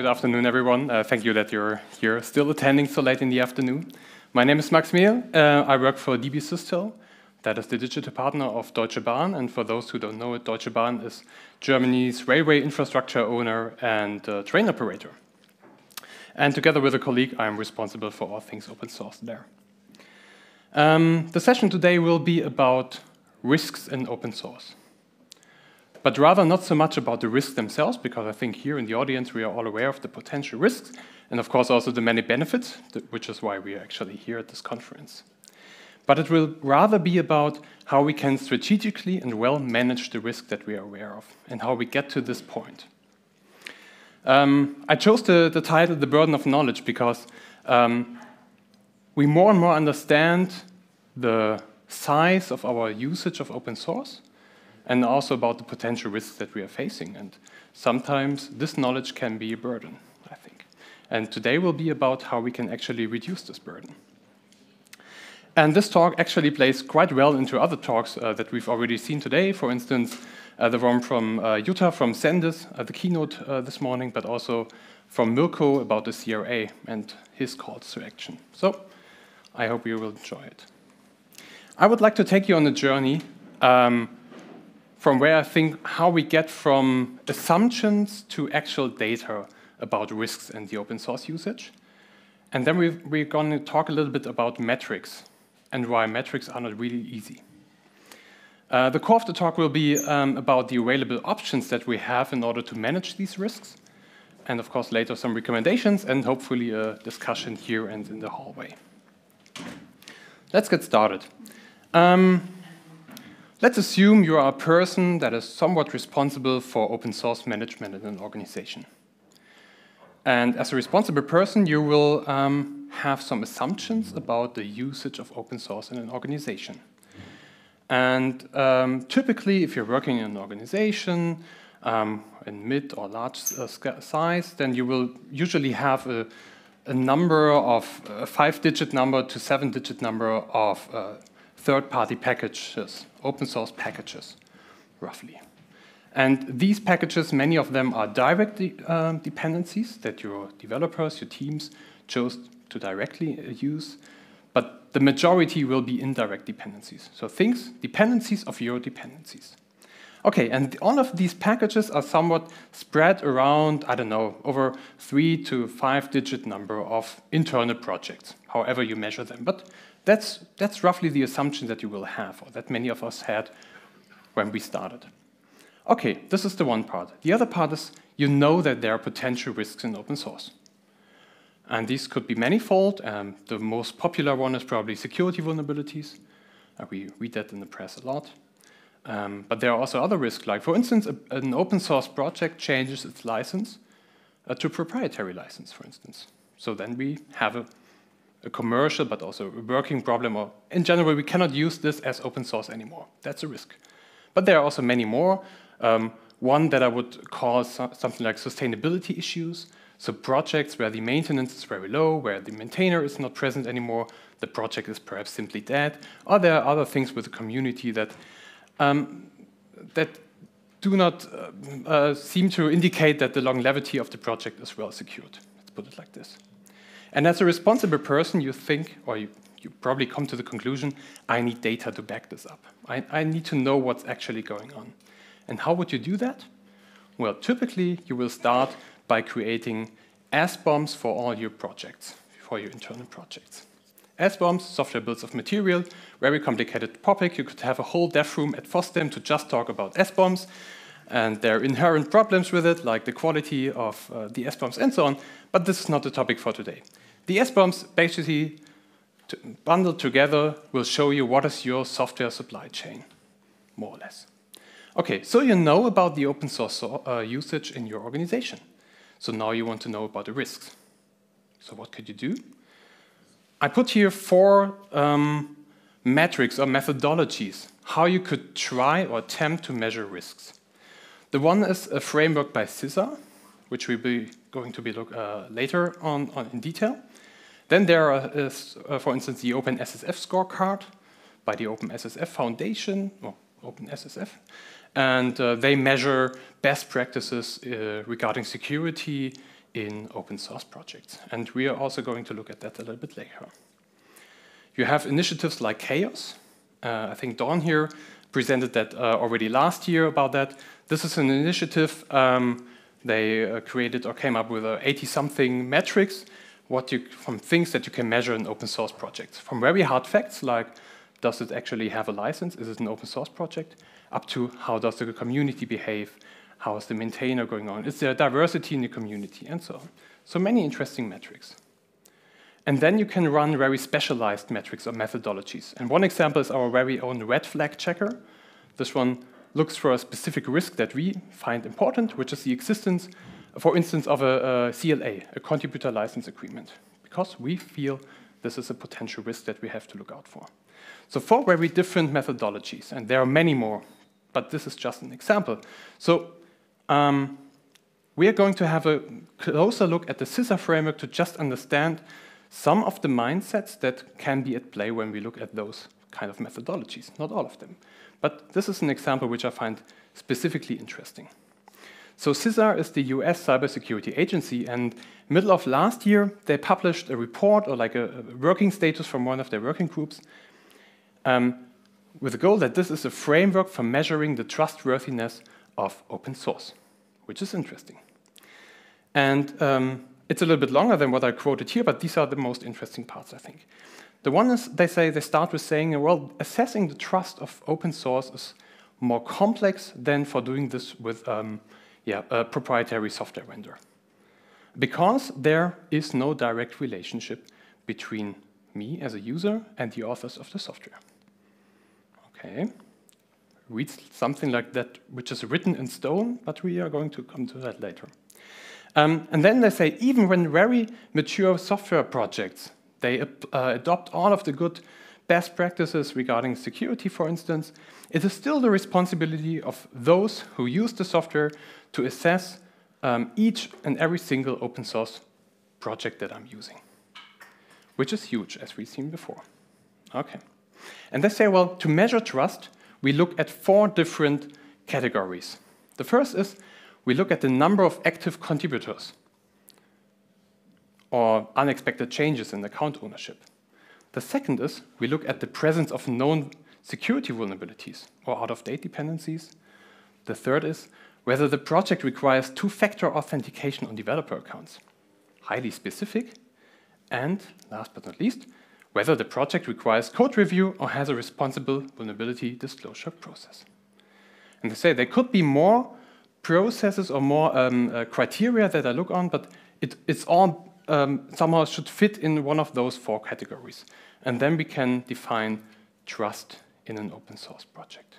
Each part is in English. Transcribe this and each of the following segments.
good afternoon, everyone. Thank you that you're here still attending so late in the afternoon. My name is Mehl. I work for DB Systel. That is the digital partner of Deutsche Bahn. And for those who don't know it, Deutsche Bahn is Germany's railway infrastructure owner and train operator. And together with a colleague, I'm responsible for all things open source there. The session today will be about risks in open source. But rather not so much about the risks themselves, because I think here in the audience we are all aware of the potential risks, and of course also the many benefits, which is why we are actually here at this conference. But it will rather be about how we can strategically and well manage the risk that we are aware of, and how we get to this point. I chose the title, The Burden of Knowledge, because we more and more understand the size of our usage of open source, and also about the potential risks that we are facing. And sometimes this knowledge can be a burden, I think. And today will be about how we can actually reduce this burden. And this talk actually plays quite well into other talks that we've already seen today. For instance, the one from Jutta from Sendis, the keynote this morning, but also from Mirko about the CRA and his calls to action. So I hope you will enjoy it. I would like to take you on a journey from where I think how we get from assumptions to actual data about risks and the open source usage. And then we're going to talk a little bit about metrics and why metrics are not really easy. The core of the talk will be about the available options that we have in order to manage these risks. And of course, later some recommendations and hopefully a discussion here and in the hallway. Let's get started. Let's assume you are a person that is somewhat responsible for open source management in an organization. And as a responsible person, you will have some assumptions about the usage of open source in an organization. And typically, if you're working in an organization in mid or large size, then you will usually have a number of a 5-digit number to 7-digit number of third-party packages, open source packages, roughly. And these packages, many of them are direct dependencies that your developers, your teams chose to directly use, but the majority will be indirect dependencies. So dependencies of your dependencies. Okay, and all of these packages are somewhat spread around, I don't know, over 3 to 5-digit number of internal projects, however you measure them. But that's roughly the assumption that you will have, or that many of us had when we started. Okay, this is the one part. The other part is you know that there are potential risks in open source. And these could be manifold. The most popular one is probably security vulnerabilities. We read that in the press a lot. But there are also other risks, like, for instance, an open source project changes its license to proprietary license, for instance. So then we have a commercial, but also a working problem, or in general, we cannot use this as open source anymore. That's a risk. But there are also many more. One that I would call something like sustainability issues. So projects where the maintenance is very low, where the maintainer is not present anymore, the project is perhaps simply dead, or there are other things with the community that do not seem to indicate that the longevity of the project is well secured. Let's put it like this. And as a responsible person, you think, or you probably come to the conclusion, I need data to back this up. I need to know what's actually going on. And how would you do that? Well, typically, you will start by creating SBOMs for all your projects, for your internal projects. SBOMs, software bills of material, very complicated topic. You could have a whole dev room at FOSDEM to just talk about SBOMs, and there are inherent problems with it, like the quality of the SBOMs and so on, but this is not the topic for today. The SBOMs basically bundled together will show you what is your software supply chain, more or less. Okay, so you know about the open source usage in your organization. So now you want to know about the risks. So what could you do? I put here 4 metrics or methodologies, how you could try or attempt to measure risks. The one is a framework by CISA, which we'll be going to look later on in detail. Then there is, for instance, the OpenSSF scorecard by the OpenSSF Foundation, or OpenSSF. And they measure best practices regarding security in open source projects. And we are also going to look at that a little bit later. You have initiatives like Chaos. I think Dawn here presented that already last year about that. This is an initiative they created or came up with 80-something metrics from things that you can measure in open source projects. From very hard facts like, does it actually have a license? Is it an open source project? Up to how does the community behave? How is the maintainer going on? Is there diversity in the community? And so on. So many interesting metrics. And then you can run very specialized metrics or methodologies. And one example is our very own red flag checker. This one looks for a specific risk that we find important, which is the existence, for instance, of a CLA, a contributor license agreement, because we feel this is a potential risk that we have to look out for. So 4 very different methodologies, and there are many more, but this is just an example. So we are going to have a closer look at the CISA framework to just understand some of the mindsets that can be at play when we look at those kind of methodologies, not all of them. But this is an example which I find specifically interesting. So CISA is the US cybersecurity agency, and middle of last year, they published a report or like a working status from one of their working groups with the goal that this is a framework for measuring the trustworthiness of open source, which is interesting. And it's a little bit longer than what I quoted here, but these are the most interesting parts, I think. The one is, they start with saying, well, assessing the trust of open source is more complex than for doing this with a proprietary software vendor. Because there is no direct relationship between me as a user and the authors of the software. Okay. Reads something like that, which is written in stone, but we are going to come to that later. And then they say, even when very mature software projects, they adopt all of the good best practices regarding security, for instance, it is still the responsibility of those who use the software to assess each and every single open source project that I'm using, which is huge, as we've seen before. Okay. And they say, well, to measure trust, we look at 4 different categories. The first is we look at the number of active contributors or unexpected changes in account ownership. The second is we look at the presence of known security vulnerabilities or out-of-date dependencies. The third is whether the project requires 2-factor authentication on developer accounts. Highly specific. And last but not least, whether the project requires code review or has a responsible vulnerability disclosure process. And they say there could be more processes or more criteria that I look on, but it's all somehow should fit in one of those 4 categories. And then we can define trust in an open source project.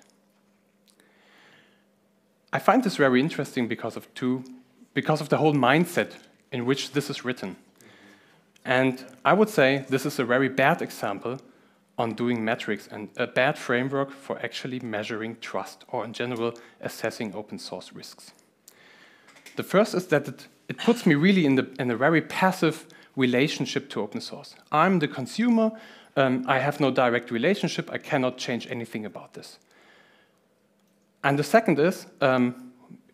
I find this very interesting because of the whole mindset in which this is written. And I would say this is a very bad example on doing metrics and a bad framework for actually measuring trust or in general assessing open source risks. The first is that it puts me really in a very passive relationship to open source. I'm the consumer, I have no direct relationship, I cannot change anything about this. And the second is,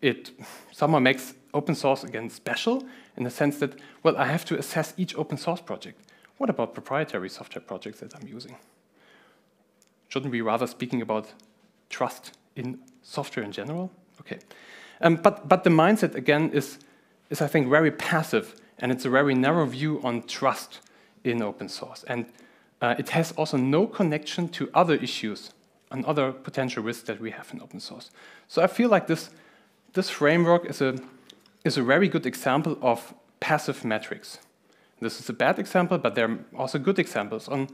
it somehow makes open source again special in the sense that, well, I have to assess each open source project. What about proprietary software projects that I'm using? Shouldn't we rather speaking about trust in software in general? Okay. But the mindset, again, is I think, very passive, and it's a very narrow view on trust in open source. And it has also no connection to other issues and other potential risks that we have in open source. So I feel like this framework is a very good example of passive metrics. This is a bad example, but there are also good examples on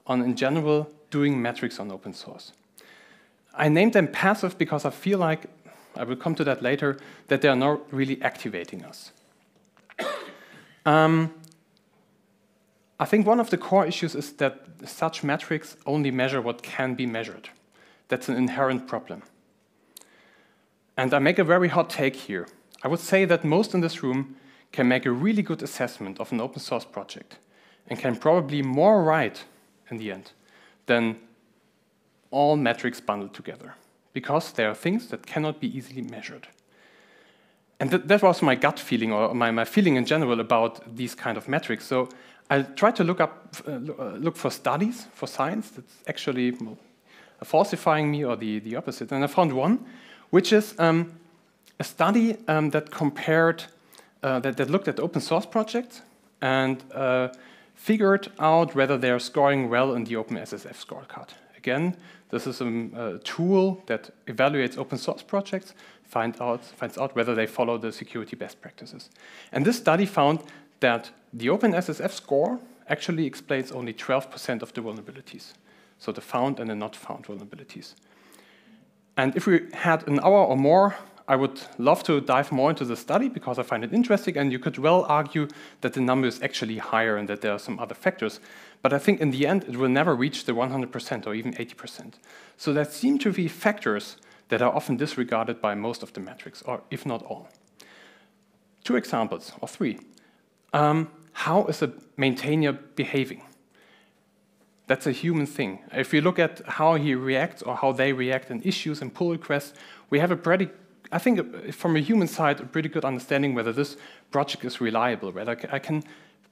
in general, doing metrics on open source. I named them passive because I feel like, I will come to that later, that they are not really activating us. I think one of the core issues is that such metrics only measure what can be measured. That's an inherent problem. And I make a very hot take here. I would say that most in this room can make a really good assessment of an open source project and can probably more right in the end than all metrics bundled together, because there are things that cannot be easily measured. And that was my gut feeling, or my feeling in general about these kind of metrics. So I tried to look for studies for science that's actually falsifying me, or the opposite. And I found one, which is a study that compared, that looked at open source projects and figured out whether they're scoring well in the OpenSSF scorecard. Again, this is a tool that evaluates open source projects, finds out whether they follow the security best practices. And this study found that the OpenSSF score actually explains only 12% of the vulnerabilities. So the found and the not found vulnerabilities. And if we had an hour or more, I would love to dive more into the study because I find it interesting, and you could well argue that the number is actually higher and that there are some other factors. But I think in the end, it will never reach the 100% or even 80%. So there seem to be factors that are often disregarded by most of the metrics, or if not all. 2 examples, or 3. How is a maintainer behaving? That's a human thing. If we look at how he reacts or how they react in issues and pull requests, we have I think from a human side, a pretty good understanding whether this project is reliable, whether I can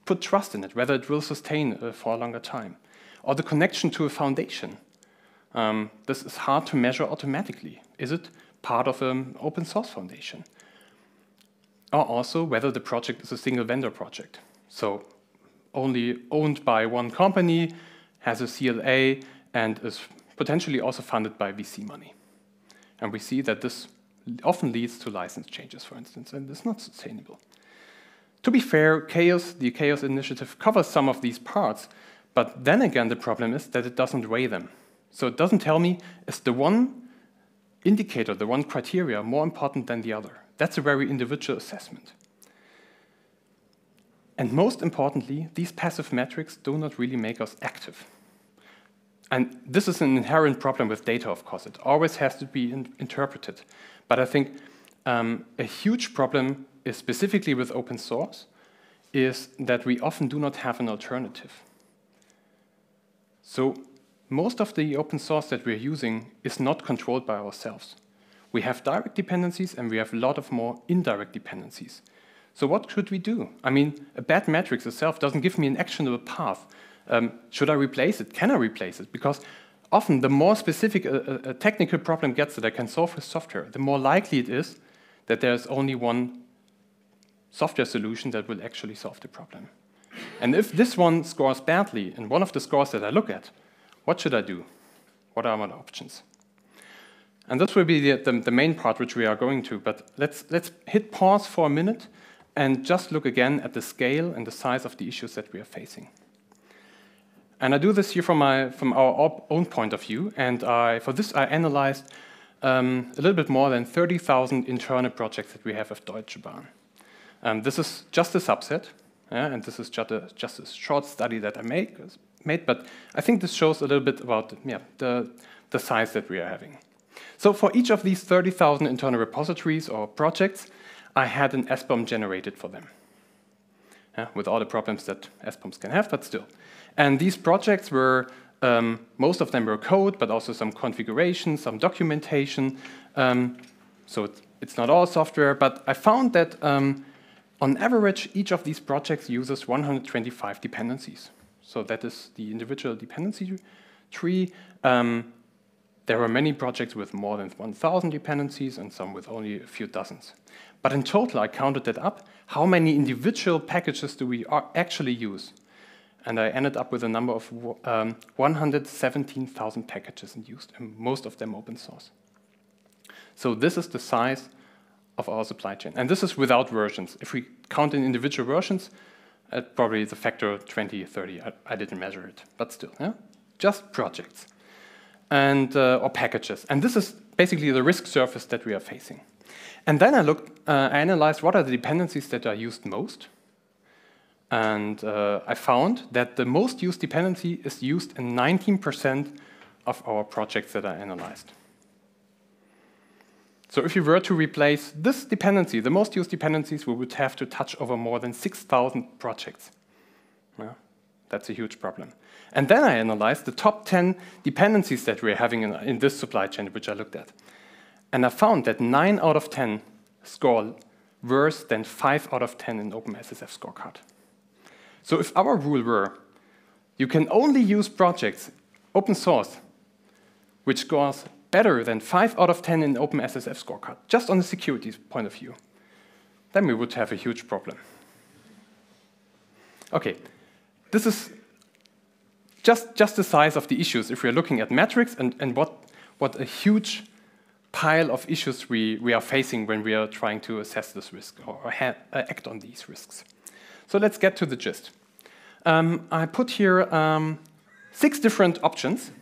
put trust in it, whether it will sustain for a longer time. Or the connection to a foundation. This is hard to measure automatically. Is it part of an open source foundation? Or also whether the project is a single vendor project. So only owned by one company, has a CLA, and is potentially also funded by VC money. And we see that this often leads to license changes, for instance, and it's not sustainable. To be fair, the Chaos Initiative covers some of these parts, but then again, the problem is that it doesn't weigh them. So it doesn't tell me, is the one indicator, the one criteria, more important than the other? That's a very individual assessment. And most importantly, these passive metrics do not really make us active. And this is an inherent problem with data, of course. It always has to be interpreted. But I think a huge problem is specifically with open source is that we often do not have an alternative. So most of the open source that we're using is not controlled by ourselves. We have direct dependencies and we have a lot of more indirect dependencies. So what should we do? I mean, a bad matrix itself doesn't give me an actionable path. Should I replace it? Can I replace it? Because often the more specific a technical problem gets that I can solve with software, the more likely it is that there's only one software solution that will actually solve the problem. And if this one scores badly in one of the scores that I look at, what should I do? What are my options? And this will be the main part which we are going to, but let's hit pause for a minute and just look again at the scale and the size of the issues that we are facing. And I do this here from our own point of view, and for this I analyzed a little bit more than 30,000 internal projects that we have of Deutsche Bahn. This is just a subset, and this is just a short study that I made, but I think this shows a little bit about the size that we are having. So for each of these 30,000 internal repositories or projects, I had an SBOM generated for them, with all the problems that SBOMs can have, but still. And these projects were, most of them were code, but also some configuration, some documentation. So it's not all software, but I found that on average, each of these projects uses 125 dependencies. So that is the individual dependency tree. There were many projects with more than 1,000 dependencies and some with only a few dozens. But in total, I counted that up. How many individual packages do we actually use? And I ended up with a number of 117,000 packages in use, and most of them open source. So this is the size of our supply chain. And this is without versions. If we count in individual versions, probably the factor 20, 30. I didn't measure it, but still, just projects and or packages. And this is basically the risk surface that we are facing. And then I analyzed what are the dependencies that are used most. And I found that the most used dependency is used in 19% of our projects that I analyzed. So if you were to replace this dependency, the most used dependencies, we would have to touch over more than 6,000 projects. Yeah, that's a huge problem. And then I analyzed the top 10 dependencies that we're having in this supply chain, which I looked at. And I found that 9 out of 10 score worse than 5 out of 10 in OpenSSF scorecard. So if our rule were, you can only use projects, open source, which scores better than 5 out of 10 in OpenSSF scorecard, just on the security point of view, then we would have a huge problem. Okay, this is just the size of the issues if we're looking at metrics and what a huge pile of issues we are facing when we are trying to assess this risk or act on these risks. So let's get to the gist. I put here 6 different options.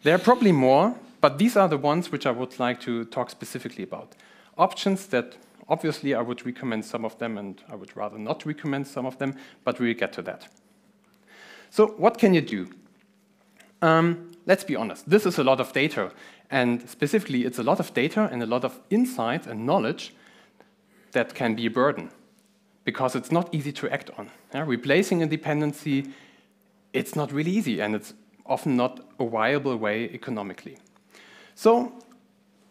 There are probably more, but these are the ones which I would like to talk specifically about. Options that obviously I would recommend some of them and I would rather not recommend some of them, but we'll get to that. So what can you do? Let's be honest, this is a lot of data, and specifically it's a lot of data and a lot of insight and knowledge that can be a burden, because it's not easy to act on. Replacing a dependency, it's not really easy, and it's often not a viable way economically. So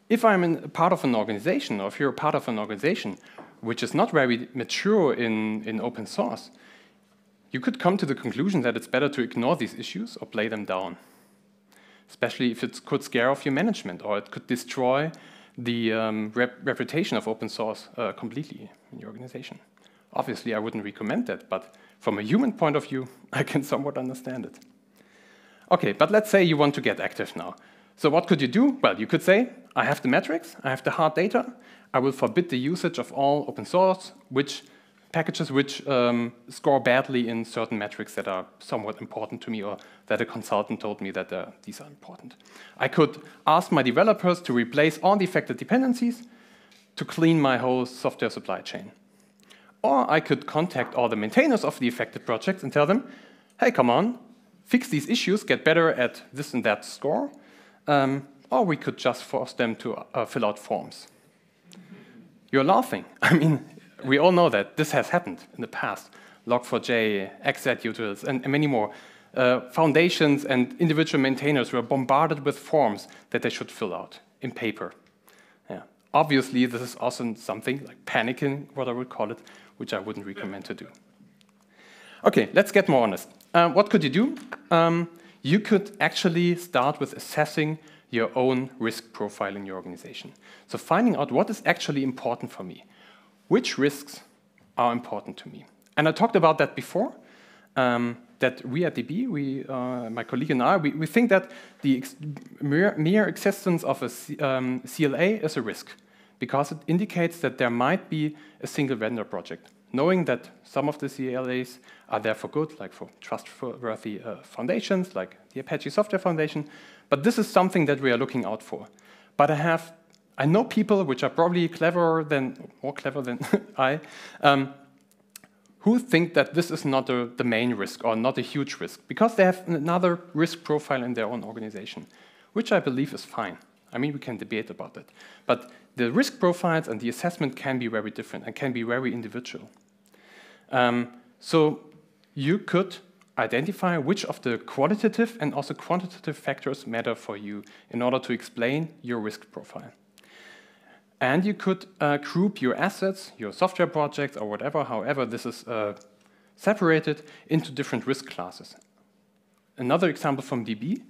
if I'm a part of an organization, or if you're a part of an organization which is not very mature in open source, you could come to the conclusion that it's better to ignore these issues or play them down, especially if it could scare off your management or it could destroy the reputation of open source completely in your organization. Obviously, I wouldn't recommend that, but from a human point of view, I can somewhat understand it. Okay, but let's say you want to get active now. So what could you do? Well, you could say, I have the metrics, I have the hard data, I will forbid the usage of all open source packages which score badly in certain metrics that are somewhat important to me or that a consultant told me that these are important. I could ask my developers to replace all the affected dependencies to clean my whole software supply chain. Or I could contact all the maintainers of the affected projects and tell them, hey, come on, fix these issues, get better at this and that score, or we could just force them to fill out forms. You're laughing. I mean, we all know that this has happened in the past. Log4j, xzutils, and many more. Foundations and individual maintainers were bombarded with forms that they should fill out in paper. Yeah. Obviously, this is also something like panicking, what I would call it, which I wouldn't recommend to do. Okay, let's get more honest. What could you do? You could actually start with assessing your own risk profile in your organization. So finding out what is actually important for me. Which risks are important to me? And I talked about that before, that we at DB, my colleague and I, we think that the mere existence of a CLA is a risk, because it indicates that there might be a single vendor project. Knowing that some of the CLAs are there for good, like for trustworthy foundations, like the Apache Software Foundation, but this is something that we are looking out for. But I know people which are probably more clever than I, who think that this is not the main risk or not a huge risk, because they have another risk profile in their own organization, which I believe is fine. I mean, we can debate about that. But the risk profiles and the assessment can be very different and can be very individual. So you could identify which of the qualitative and also quantitative factors matter for you in order to explain your risk profile. And you could group your assets, your software projects, or whatever, however this is separated into different risk classes. Another example from DB,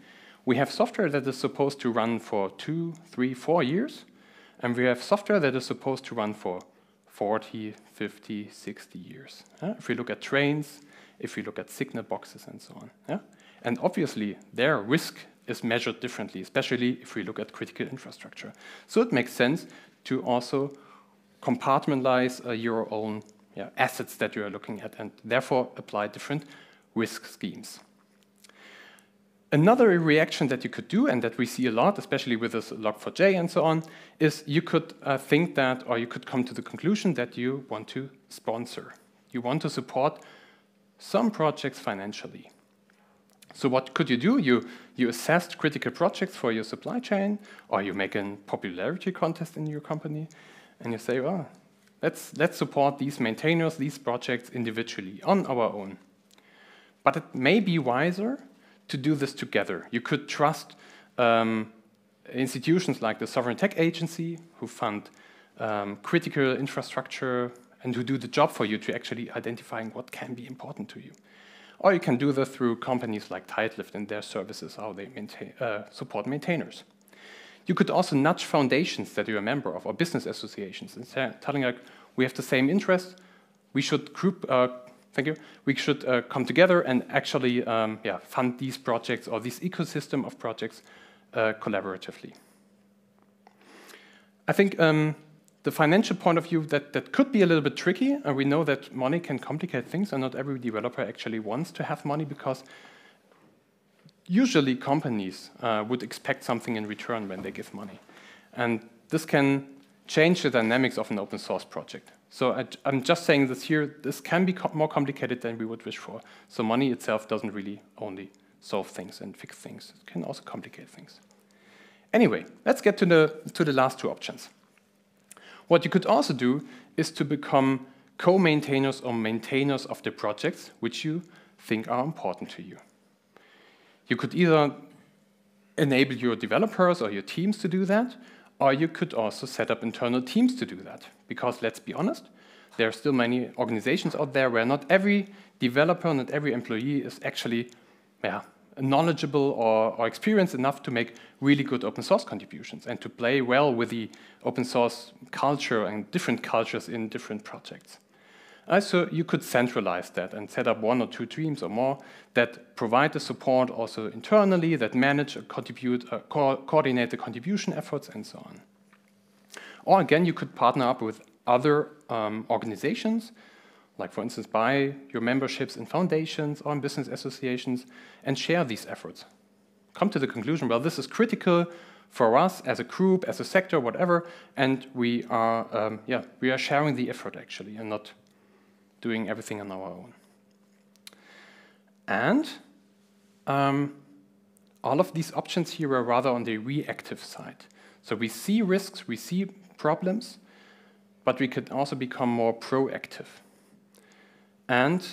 we have software that is supposed to run for 2, 3, 4 years, and we have software that is supposed to run for 40, 50, 60 years. If we look at trains, if we look at signal boxes and so on. Yeah? And obviously, their risk is measured differently, especially if we look at critical infrastructure. So it makes sense to also compartmentalize your own assets that you are looking at and therefore apply different risk schemes. Another reaction that you could do, and that we see a lot, especially with this Log4j and so on, is you could think that, or you could come to the conclusion that you want to sponsor. You want to support some projects financially. So what could you do? You assessed critical projects for your supply chain, or you make a popularity contest in your company, and you say, well, let's support these maintainers, these projects individually on our own. But it may be wiser to do this together. You could trust institutions like the Sovereign Tech Agency, who fund critical infrastructure and who do the job for you to actually identifying what can be important to you. Or you can do that through companies like Tidelift and their services, how they support maintainers. You could also nudge foundations that you're a member of, or business associations, and telling like, we have the same interest, we should we should come together and actually fund these projects or this ecosystem of projects collaboratively. I think the financial point of view, that could be a little bit tricky. We know that money can complicate things, and not every developer actually wants to have money, because usually companies would expect something in return when they give money. And this can change the dynamics of an open source project. So I'm just saying this here, this can be more complicated than we would wish for. So money itself doesn't really only solve things and fix things. It can also complicate things. Anyway, let's get to the last two options. What you could also do is to become co-maintainers or maintainers of the projects which you think are important to you. You could either enable your developers or your teams to do that, or you could also set up internal teams to do that. Because let's be honest, there are still many organizations out there where not every developer, not every employee is actually knowledgeable or experienced enough to make really good open source contributions and to play well with the open source culture and different cultures in different projects. So you could centralize that and set up 1 or 2 teams or more that provide the support also internally, that manage or coordinate the contribution efforts and so on. Or again, you could partner up with other organizations, like for instance, buy your memberships in foundations or in business associations and share these efforts. Come to the conclusion, well, this is critical for us as a group, as a sector, whatever, and we are sharing the effort actually and not doing everything on our own. And all of these options here are rather on the reactive side. So we see risks, we see problems, but we could also become more proactive and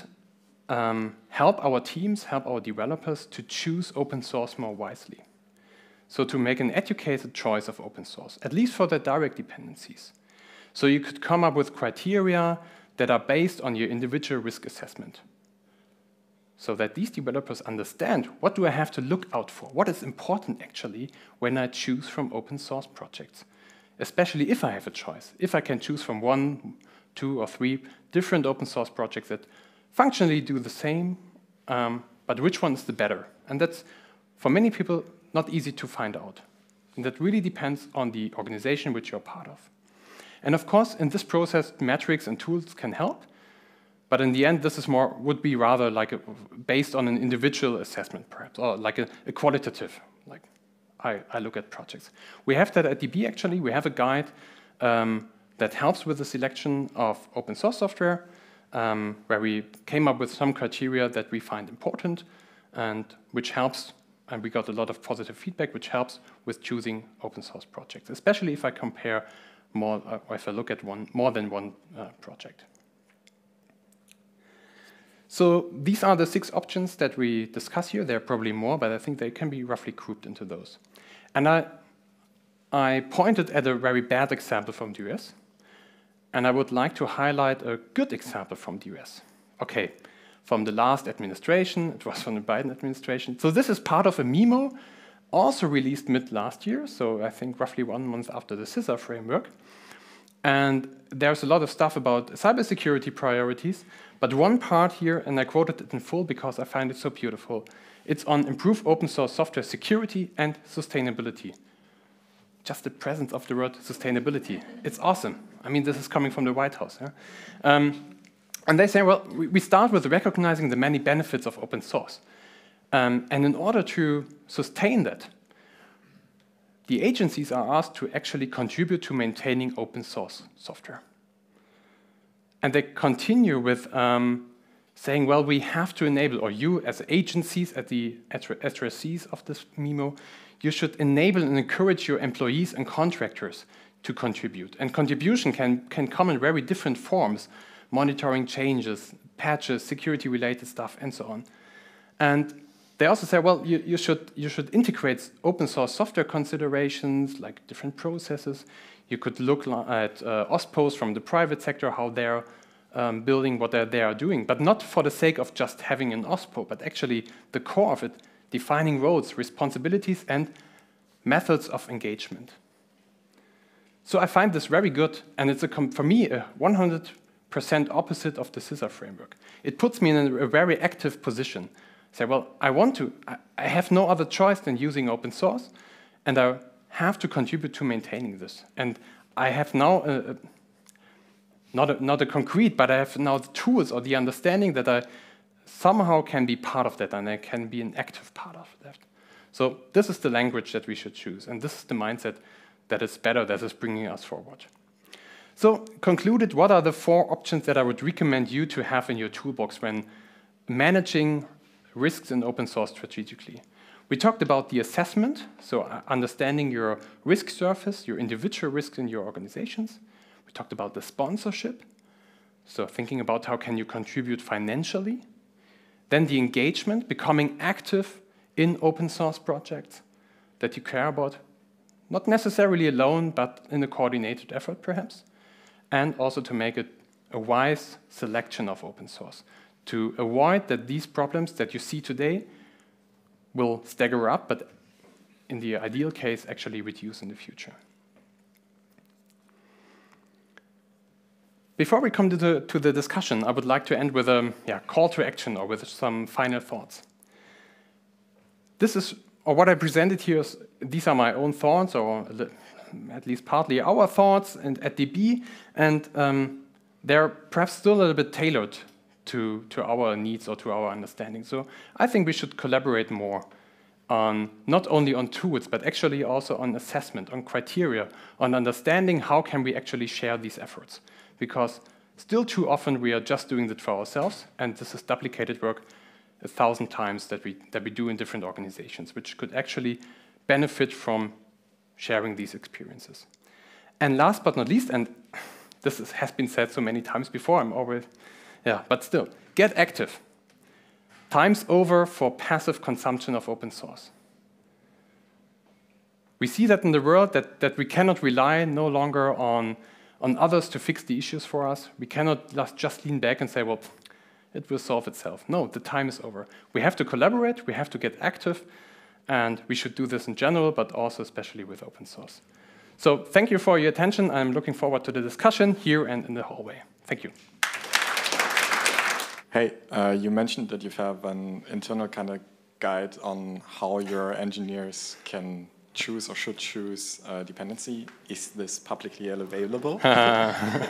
help our teams, help our developers to choose open source more wisely. So to make an educated choice of open source, at least for the direct dependencies. So you could come up with criteria that are based on your individual risk assessment, so that these developers understand, what do I have to look out for? What is important actually when I choose from open source projects? Especially if I have a choice, if I can choose from 1, 2, or 3 different open source projects that functionally do the same, but which one is the better? And that's, for many people, not easy to find out. And that really depends on the organization which you're part of. And of course, in this process, metrics and tools can help, but in the end, this is would be rather like based on an individual assessment, perhaps, or like a qualitative, like I look at projects. We have that at DB, actually. We have a guide that helps with the selection of open source software, where we came up with some criteria that we find important and which helps, and we got a lot of positive feedback, which helps with choosing open source projects, especially if I compare more, or if I look at more than one project. So these are the 6 options that we discuss here. There are probably more, but I think they can be roughly grouped into those. And I pointed at a very bad example from the US, and I would like to highlight a good example from the US. Okay, from the last administration, it was from the Biden administration. So this is part of a memo, also released mid last year, so I think roughly 1 month after the CISA framework. And there's a lot of stuff about cybersecurity priorities, but one part here, and I quoted it in full because I find it so beautiful, it's on improve open source software security and sustainability. Just the presence of the word sustainability. It's awesome. I mean, this is coming from the White House. Yeah? And they say, well, we start with recognizing the many benefits of open source. And in order to sustain that, the agencies are asked to actually contribute to maintaining open source software. And they continue with saying, well, we have to enable, or you as agencies at the addressees of this memo, you should enable and encourage your employees and contractors to contribute. And contribution can come in very different forms, monitoring changes, patches, security-related stuff, and so on. And they also say, well, you should integrate open source software considerations, like different processes. You could look at OSPOs from the private sector, how they're building what they are doing, but not for the sake of just having an OSPO, but actually the core of it, defining roles, responsibilities, and methods of engagement. So I find this very good, and it's, for me, a 100% opposite of the scissor framework. It puts me in a very active position. Say, well, I have no other choice than using open source, and I have to contribute to maintaining this. And I have now, not a concrete, but I have now the tools or the understanding that I somehow can be part of that, and I can be an active part of that. So this is the language that we should choose, and this is the mindset that is better, that is bringing us forward. So concluded, what are the 4 options that I would recommend you to have in your toolbox when managing risks in open source strategically? We talked about the assessment, so understanding your risk surface, your individual risks in your organizations. We talked about the sponsorship, so thinking about how can you contribute financially. Then the engagement, becoming active in open source projects that you care about, not necessarily alone, but in a coordinated effort perhaps. And also to make it a wise selection of open source, to avoid that these problems that you see today will stagger up, but in the ideal case, actually reduce in the future. Before we come to the discussion, I would like to end with a call to action or with some final thoughts. This is, or what I presented here, these are my own thoughts, or at least partly our thoughts at DB, and they're perhaps still a little bit tailored to our needs or to our understanding. So I think we should collaborate more on not only on tools, but actually also on assessment, on criteria, on understanding how can we actually share these efforts. Because still too often we are just doing it for ourselves, and this is duplicated work 1,000 times that we do in different organizations, which could actually benefit from sharing these experiences. And last but not least, and this has been said so many times before, but still, get active. Time's over for passive consumption of open source. We see that in the world that we cannot rely no longer on others to fix the issues for us. We cannot just lean back and say, well, it will solve itself. No, the time is over. We have to collaborate, we have to get active, and we should do this in general, but also especially with open source. So thank you for your attention. I'm looking forward to the discussion here and in the hallway. Thank you. Hey, you mentioned that you have an internal kind of guide on how your engineers can choose or should choose dependency. Is this publicly available? I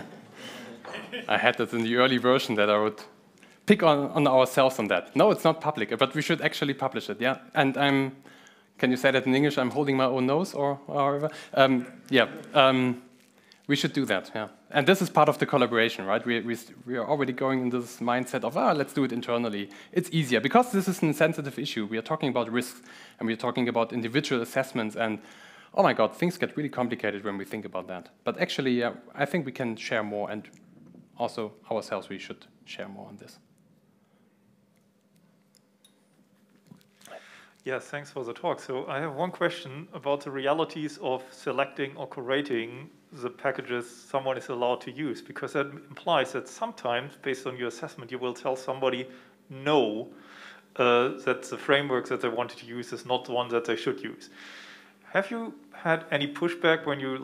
had that in the early version that I would pick on ourselves on that. No, it's not public, but we should actually publish it, yeah. And can you say that in English? I'm holding my own nose or however. We should do that, yeah. And this is part of the collaboration, right? We are already going in this mindset of, let's do it internally. It's easier, because this is a sensitive issue. We are talking about risks, and we're talking about individual assessments, and oh my God, things get really complicated when we think about that. But actually, I think we can share more, and also ourselves, we should share more on this. Yes, thanks for the talk. So I have one question about the realities of selecting or curating the packages someone is allowed to use, because that implies that sometimes, based on your assessment, you will tell somebody no, that the framework that they wanted to use is not the one that they should use. Have you had any pushback when you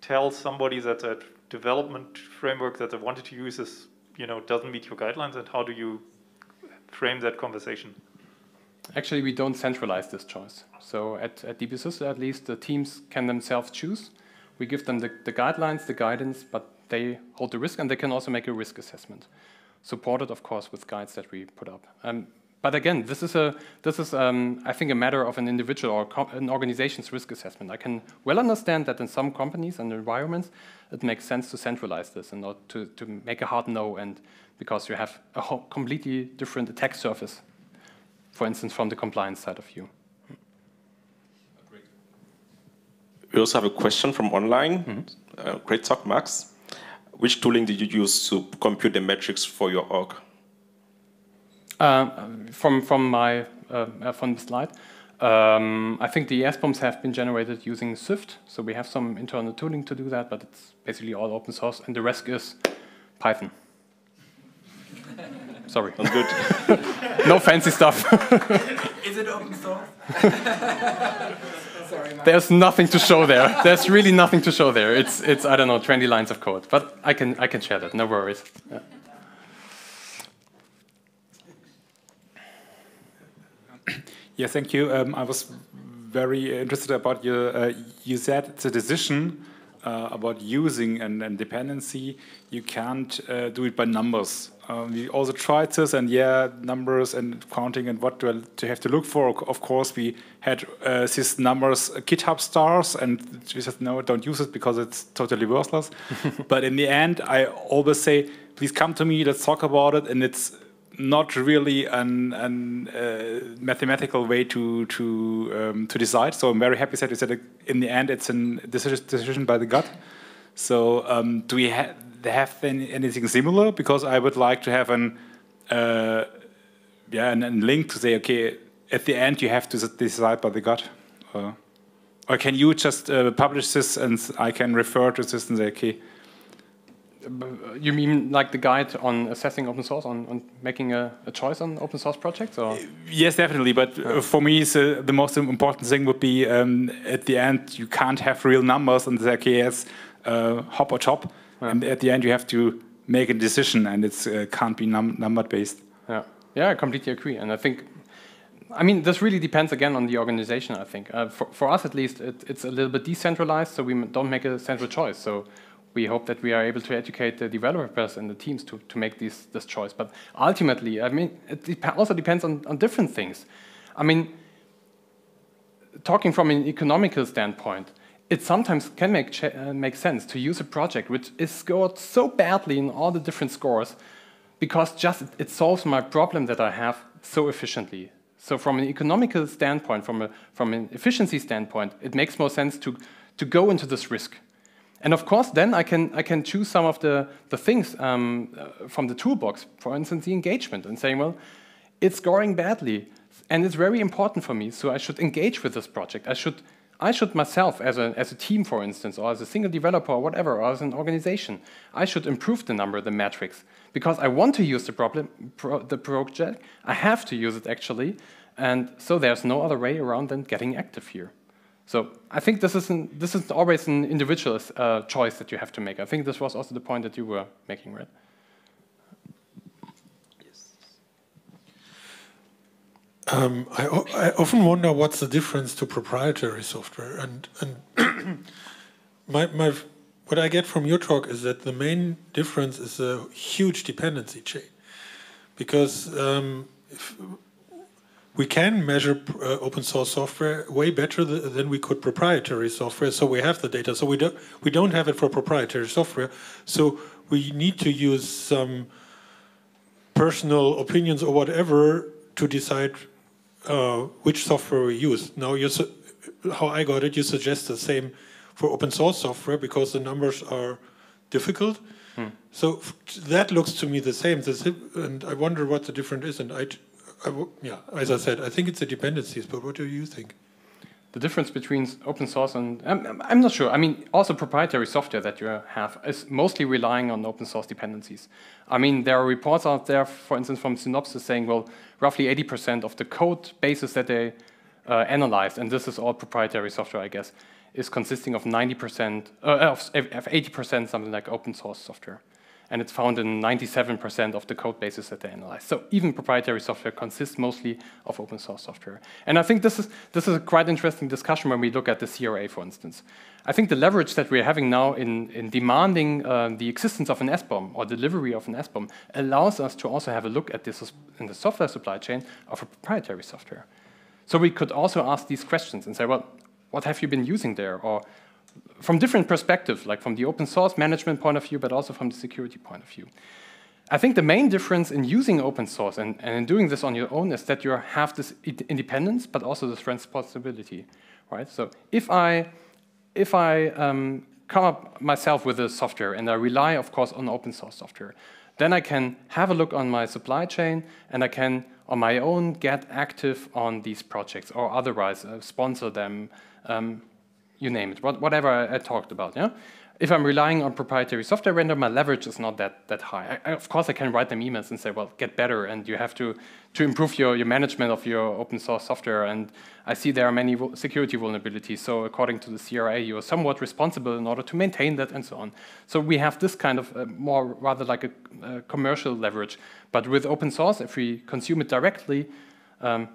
tell somebody that that development framework that they wanted to use is, doesn't meet your guidelines, and how do you frame that conversation? Actually, we don't centralize this choice. So at DBSys, at least, the teams can themselves choose. We give them the guidelines, the guidance, but they hold the risk, and they can also make a risk assessment, supported, of course, with guides that we put up. But again, this is I think, a matter of an individual or an organization's risk assessment. I can well understand that in some companies and environments, it makes sense to centralize this and not to make a hard no, and because you have a completely different attack surface, for instance, from the compliance side of view. We also have a question from online. Great talk, Max. Which tooling did you use to compute the metrics for your org? From the slide, I think the OSPOs have been generated using Swift, so we have some internal tooling to do that, but it's basically all open source, and the rest is Python. Sorry. That's good. No fancy stuff. Is it open source? Sorry, There's nothing to show there. There's really nothing to show there. It's I don't know, 20 lines of code, but I can share that. No worries. Yeah. Yeah, thank you. I was very interested about your. You said it's a decision about using and dependency. You can't do it by numbers. We also tried this, and yeah, numbers and counting and what to have to look for. Of course, we had these numbers GitHub stars, and we said no, don't use it because it's totally worthless. But in the end, I always say, please come to me, let's talk about it, and it's not really a mathematical way to decide. So I'm very happy that you said in the end it's a decision by the gut. So do we have anything similar? Because I would like to have a link to say, okay, at the end you have to decide by the gut. Or can you just publish this and I can refer to this and say, okay. You mean like the guide on assessing open source, on making a choice on open source projects? Or? Yes, definitely. But for me, the most important thing would be at the end, you can't have real numbers and say, okay, yes, hop or chop. Yeah. And at the end, you have to make a decision, and it can't be number based. Yeah, I completely agree. And I think, I mean, this really depends again on the organization. I think for us at least, it's a little bit decentralized, so we don't make a central choice. So we hope that we are able to educate the developers and the teams to make this choice. But ultimately, I mean, it also depends on different things. I mean, talking from an economical standpoint, it sometimes can make sense to use a project which is scored so badly in all the different scores because just it solves my problem that I have so efficiently. So from an economical standpoint, from an efficiency standpoint, it makes more sense to go into this risk. And of course, then I can choose some of the things from the toolbox, for instance, the engagement, and saying, well, it's scoring badly, and it's very important for me, so I should engage with this project. I should myself, as a team, for instance, or as a single developer, or whatever, or as an organization, I should improve the number, the metrics, because I want to use the project. I have to use it actually, and so there's no other way around than getting active here. So I think this is always an individual choice that you have to make. I think this was also the point that you were making, right? Yes. I often wonder what's the difference to proprietary software. And what I get from your talk is that the main difference is a huge dependency chain. Because we can measure open source software way better than we could proprietary software. So we have the data. So we don't have it for proprietary software. So we need to use some personal opinions or whatever to decide which software we use. Now, how I got it, you suggest the same for open source software because the numbers are difficult. So that looks to me the same. And I wonder what the difference is. And yeah, as I said, I think it's the dependencies, but what do you think? The difference between open source and, I'm not sure. I mean, also proprietary software that you have is mostly relying on open source dependencies. I mean, there are reports out there, for instance, from Synopsys saying, well, roughly 80% of the code bases that they analyzed, and this is all proprietary software, I guess, is consisting of 90%, of 80% something like open source software. And it's found in 97% of the code bases that they analyze. So even proprietary software consists mostly of open source software. And I think this is a quite interesting discussion when we look at the CRA, for instance. I think the leverage that we're having now in demanding the existence of an SBOM or delivery of an SBOM allows us to also have a look at this in the software supply chain of a proprietary software. So we could also ask these questions and say, well, what have you been using there? Or from different perspectives, like from the open source management point of view, but also from the security point of view. I think the main difference in using open source and in doing this on your own is that you have this independence, but also this responsibility, right? So if I come up myself with a software and I rely, of course, on open source software, then I can have a look on my supply chain, and I can, on my own, get active on these projects, or otherwise sponsor them, you name it, whatever I talked about. Yeah. If I'm relying on proprietary software vendor, my leverage is not that high. Of course, I can write them emails and say, well, get better, and you have to improve your management of your open source software. And I see there are many security vulnerabilities. So according to the CRA, you are somewhat responsible in order to maintain that, and so on. So we have this kind of rather like a commercial leverage. But with open source, if we consume it directly, in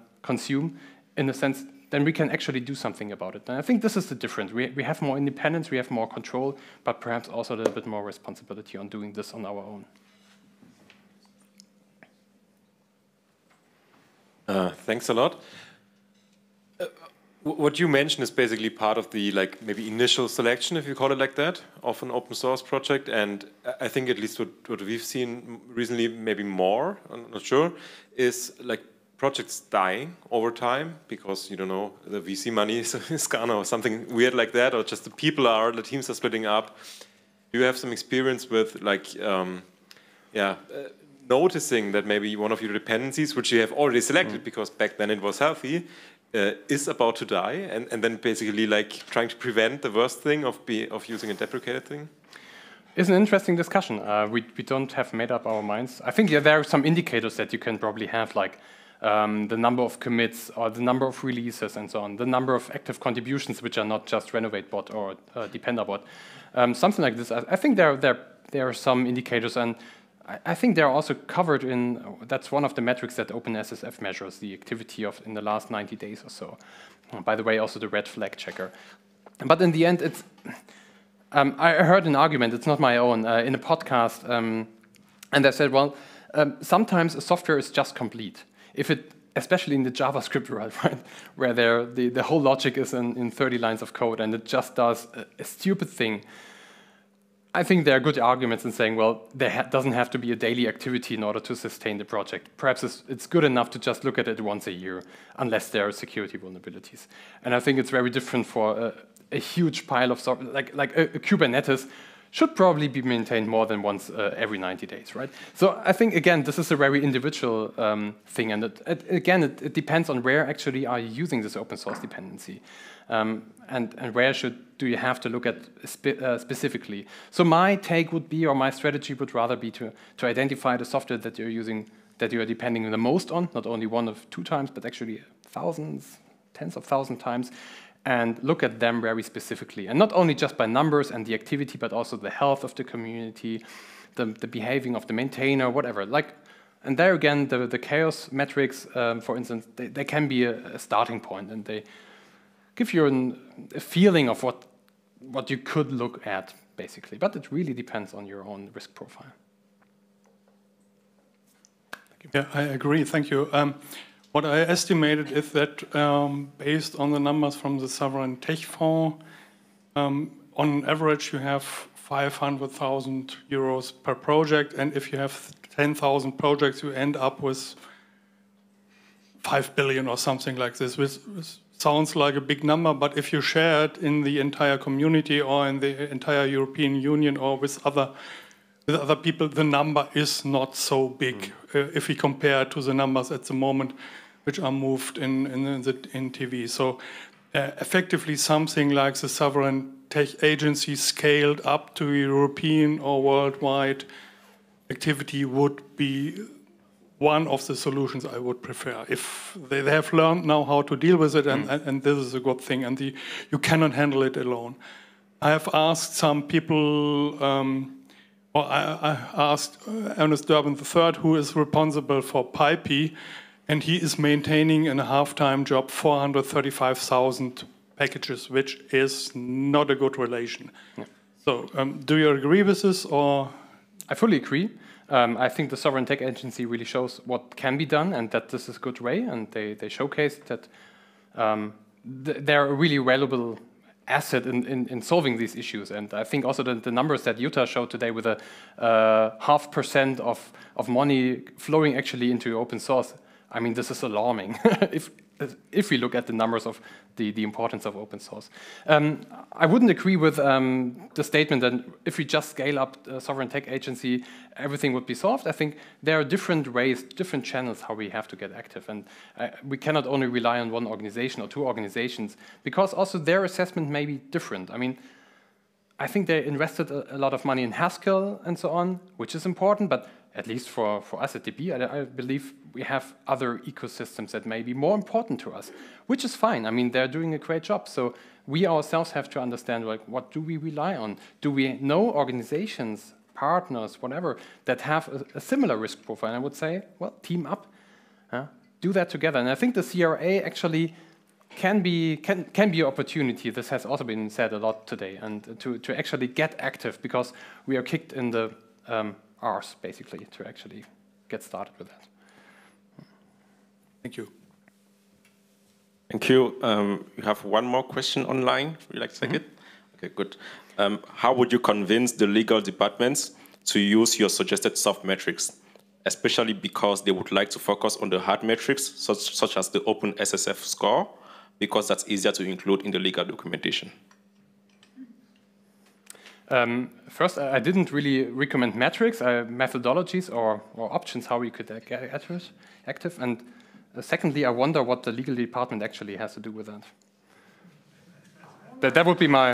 a sense, then we can actually do something about it. And I think this is the difference. We have more independence, we have more control, but perhaps also a little bit more responsibility on doing this on our own. Thanks a lot. What you mentioned is basically part of the maybe initial selection, if you call it like that, of an open source project. And I think at least what we've seen recently, maybe more, I'm not sure, is projects dying over time because, you don't know, the VC money is gone or something weird like that, or just the teams are splitting up. Do you have some experience with noticing that maybe one of your dependencies, which you have already selected because back then it was healthy, is about to die, and then basically trying to prevent the worst thing of using a deprecated thing? It's an interesting discussion. We don't have made up our minds. I think there are some indicators that you can probably have, the number of commits or the number of releases and so on, the number of active contributions which are not just RenovateBot or DependerBot, something like this. I think there are some indicators, and I think they're also covered in, that's one of the metrics that OpenSSF measures, the activity in the last 90 days or so. By the way, also the red flag checker. But in the end, it's, I heard an argument, it's not my own, in a podcast, and they said, well, sometimes a software is just complete. If it, especially in the JavaScript world, right, where the whole logic is in 30 lines of code and it just does a stupid thing, I think there are good arguments in saying, well, there doesn't have to be a daily activity in order to sustain the project. Perhaps it's good enough to just look at it once a year, unless there are security vulnerabilities. And I think it's very different for a huge pile of software, like a Kubernetes should probably be maintained more than once every 90 days, right? So I think, again, this is a very individual thing. And it depends on where actually are you using this open source dependency. And where do you have to look at specifically. So my take would be, or my strategy would rather be to identify the software that you're using, that you are depending the most on, not only 1 or 2 times, but actually thousands, tens of thousands times, and look at them very specifically. And not only just by numbers and the activity, but also the health of the community, the behaving of the maintainer, whatever. And there again, the chaos metrics, for instance, they can be a starting point, and they give you a feeling of what you could look at, basically. But it really depends on your own risk profile. Thank you. Yeah, I agree. Thank you. What I estimated is that based on the numbers from the Sovereign Tech Fund, on average you have 500,000 euros per project, and if you have 10,000 projects, you end up with 5 billion or something like this, which sounds like a big number, but if you share it in the entire community or in the entire European Union or with other people, the number is not so big if we compare to the numbers at the moment which are moved in TV. So effectively something like the Sovereign Tech Agency scaled up to European or worldwide activity would be one of the solutions I would prefer. If they have learned now how to deal with it, and this is a good thing, and you cannot handle it alone. I have asked some people, I asked Ernest Durbin III, who is responsible for PyPI, and he is maintaining in a half-time job 435,000 packages, which is not a good relation. Yeah. So do you agree with this, or? I fully agree. I think the Sovereign Tech Agency really shows what can be done and that this is a good way, and they showcase that they're a really valuable asset in solving these issues. And I think also the numbers that Jutta showed today with a 0.5% of money flowing actually into open source, I mean, this is alarming. if we look at the numbers of the importance of open source. I wouldn't agree with the statement that if we just scale up a sovereign tech agency, everything would be solved. I think there are different ways, different channels how we have to get active. And we cannot only rely on one organization or two organizations, because also their assessment may be different. I mean, I think they invested a lot of money in Haskell and so on, which is important, but at least for us at DB, I believe we have other ecosystems that may be more important to us, which is fine. I mean, they're doing a great job. So we ourselves have to understand, like, what do we rely on? Do we know organizations, partners, whatever, that have a similar risk profile? And I would say, well, team up, do that together. And I think the CRA actually can be an opportunity. This has also been said a lot today, and to actually get active, because we are kicked in the arse, basically, to actually get started with that. Thank you. Thank you. We have one more question online. Would you like to take it? Okay, good. How would you convince the legal departments to use your suggested soft metrics, especially because they would like to focus on the hard metrics, such as the Open SSF score, because that's easier to include in the legal documentation? First, I didn't really recommend metrics, methodologies or options how we could get active. And secondly, I wonder what the legal department actually has to do with that. That would be my...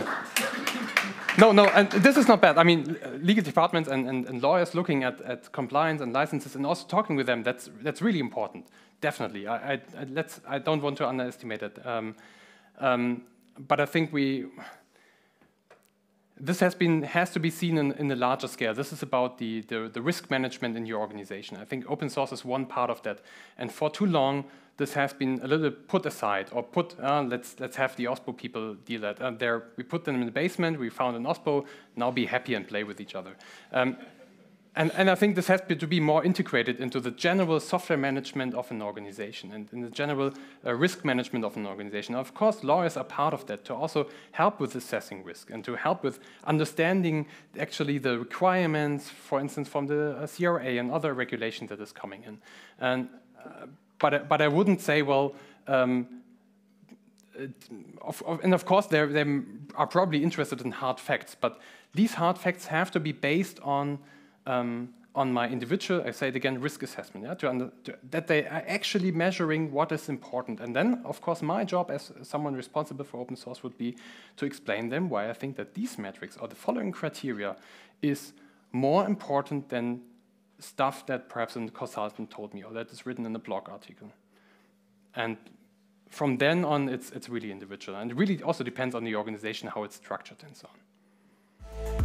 No, and this is not bad. I mean, legal departments and lawyers looking at compliance and licenses and also talking with them, that's really important, definitely. I don't want to underestimate it. But I think this has to be seen in a larger scale. This is about the risk management in your organization. I think open source is one part of that. And for too long, this has been a little put aside, or let's have the OSPO people deal that. We put them in the basement, we found an OSPO, now be happy and play with each other. And I think this has to be more integrated into the general software management of an organization and in the general risk management of an organization. Now, of course, lawyers are part of that to also help with assessing risk and to help with understanding actually the requirements, for instance, from the CRA and other regulations that is coming in. But I wouldn't say, well, and of course they are probably interested in hard facts, but these hard facts have to be based on my individual, I say it again, risk assessment, that they are actually measuring what is important. And then, of course, my job as someone responsible for open source would be to explain them why I think that these metrics or the following criteria is more important than stuff that perhaps a consultant told me or that is written in a blog article. And from then on, it's really individual. And it really also depends on the organization, how it's structured and so on.